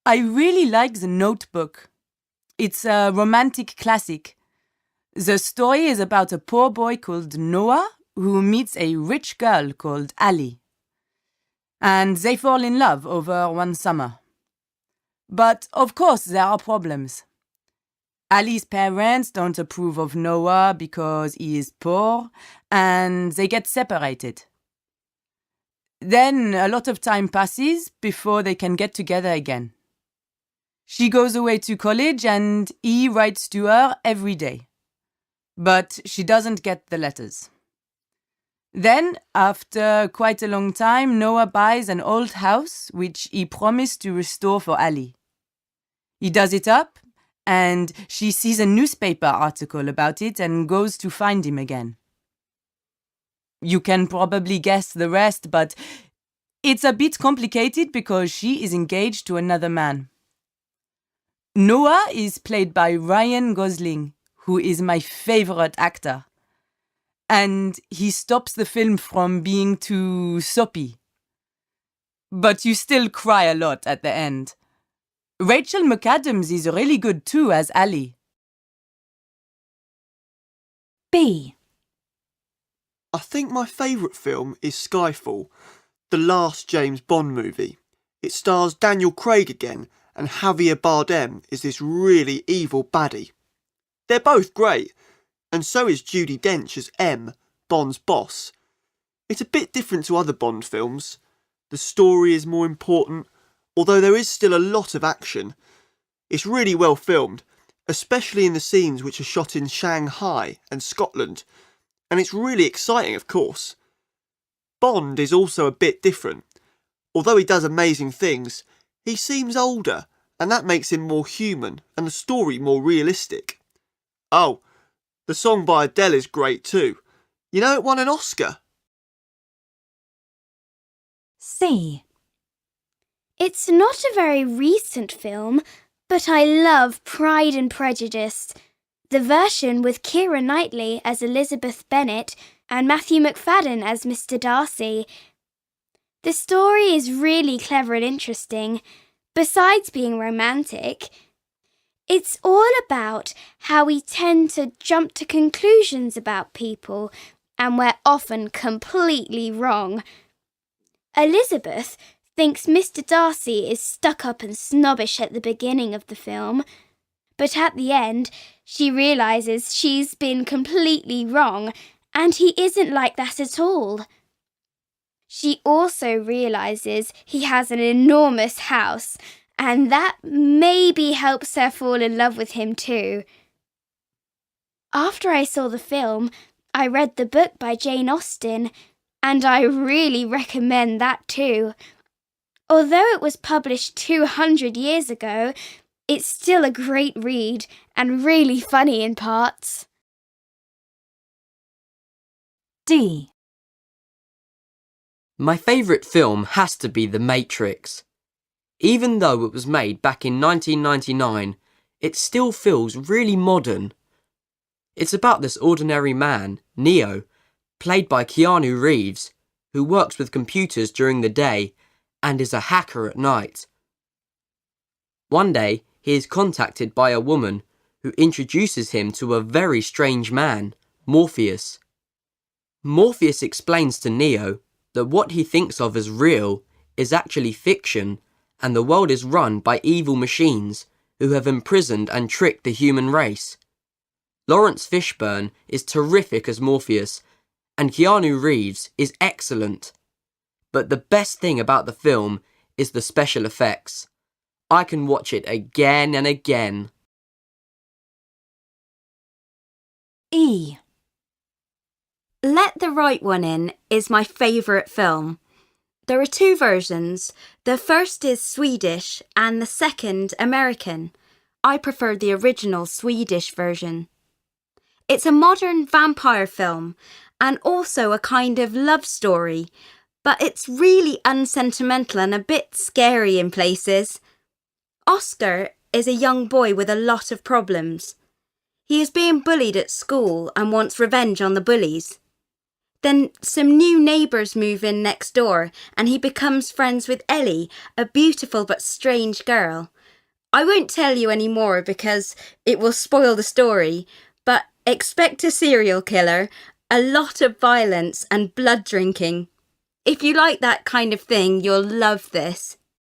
I really like The Notebook. It's a romantic classic. The story is about a poor boy called Noah who meets a rich girl called Ali. And they fall in love over one summer. But of course there are problems. Ali's parents don't approve of Noah because he is poor, and they get separated. Then a lot of time passes before they can get together again. She goes away to college and he writes to her every day. But she doesn't get the letters. Then, after quite a long time, Noah buys an old house which he promised to restore for Ali. He does it up, and she sees a newspaper article about it and goes to find him again. You can probably guess the rest, but it's a bit complicated because she is engaged to another man. Noah is played by Ryan Gosling, who is my favorite actor. And he stops the film from being too soppy. But you still cry a lot at the end. Rachel McAdams is really good too as Ali. B. I think my favourite film is Skyfall, the last James Bond movie. It stars Daniel Craig again, and Javier Bardem is this really evil baddie. They're both great, and so is Judi Dench as M, Bond's boss. It's a bit different to other Bond films. The story is more important, although there is still a lot of action. It's really well filmed, especially in the scenes which are shot in Shanghai and Scotland, and it's really exciting, of course. Bond is also a bit different. Although he does amazing things, he seems older, and that makes him more human and the story more realistic. Oh, the song by Adele is great too. You know, it won an Oscar. C. It's not a very recent film, but I love Pride and Prejudice. The version with Keira Knightley as Elizabeth Bennet and Matthew McFadden as Mr. Darcy. The story is really clever and interesting. Besides being romantic, it's all about how we tend to jump to conclusions about people, and we're often completely wrong. Elizabeth thinks Mr. Darcy is stuck up and snobbish at the beginning of the film, but at the end, she realises she's been completely wrong, and he isn't like that at all. She also realises he has an enormous house, and that maybe helps her fall in love with him too. After I saw the film, I read the book by Jane Austen, and I really recommend that too. Although it was published 200 years ago, it's still a great read and really funny in parts. D. My favourite film has to be The Matrix. Even though it was made back in 1999, it still feels really modern. It's about this ordinary man, Neo, played by Keanu Reeves, who works with computers during the day and is a hacker at night. One day, he is contacted by a woman who introduces him to a very strange man, Morpheus. Morpheus explains to Neo that what he thinks of as real is actually fiction, and the world is run by evil machines who have imprisoned and tricked the human race. Lawrence Fishburne is terrific as Morpheus, and Keanu Reeves is excellent. But the best thing about the film is the special effects. I can watch it again and again. E. Let the Right One In is my favourite film. There are two versions. The first is Swedish and the second American. I prefer the original Swedish version. It's a modern vampire film and also a kind of love story, but it's really unsentimental and a bit scary in places. Oscar is a young boy with a lot of problems. He is being bullied at school and wants revenge on the bullies. Then some new neighbours move in next door and he becomes friends with Ellie, a beautiful but strange girl. I won't tell you any more because it will spoil the story, but expect a serial killer, a lot of violence and blood drinking. If you like that kind of thing, you'll love this.